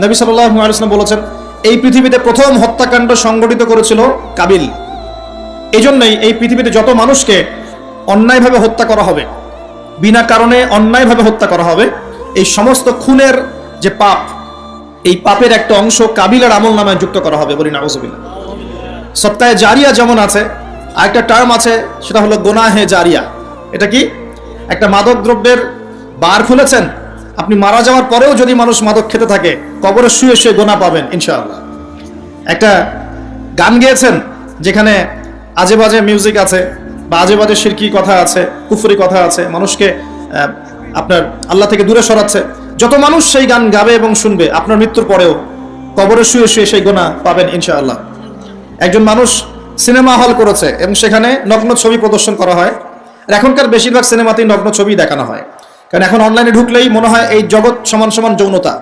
নবী সাল্লাল্লাহু আলাইহি ওয়াসাল্লাম বলেছেন, এই পৃথিবীতে প্রথম হত্যাকাণ্ড সংগঠিত করেছিল কাবিল। এই জন্যই এই পৃথিবীতে যত মানুষকে অন্যায়ভাবে হত্যা করা হবে, বিনা কারণে অন্যায়ভাবে হত্যা করা হবে, এই সমস্ত খুনের যে পাপ, এই পাপের একটা অংশ কাবিলের আমল নামায় যুক্ত করা হবে। বলি নাউজুবিল্লাহ। সদকায়ে জারিয়া যেমন আছে, আরেকটা টার্ম আছে, সেটা হলো গুনাহে জারিয়া। এটা কি? একটা মাদক দ্রব্যের বার খুলেছেন, আপনি মারা যাওয়ার পরেও যদি মানুষ মাদক খেতে থাকে, কবরে শুয়ে শুয়ে গোনা পাবেন ইনশাআল্লাহ। একটা গান গেয়েছেন যেখানে আজে বাজে মিউজিক আছে, বা আজে বাজে শিরকি কথা আছে, কুফরি কথা আছে, মানুষকে আপনার আল্লাহ থেকে দূরে সরাচ্ছে, যত মানুষ সেই গান গাবে এবং শুনবে, আপনার মৃত্যুর পরেও কবরে শুয়ে শুয়ে সেই গোনা পাবেন ইনশাআল্লাহ। একজন মানুষ সিনেমা হল করেছে এবং সেখানে নগ্ন ছবি প্রদর্শন করা হয়। আর এখনকার বেশিরভাগ সিনেমাতেই নগ্ন ছবি দেখানো হয়, কারণ এখন অনলাইনে ঢুকলেই মনে হয় এই জগৎ সমান সমান যৌনতা।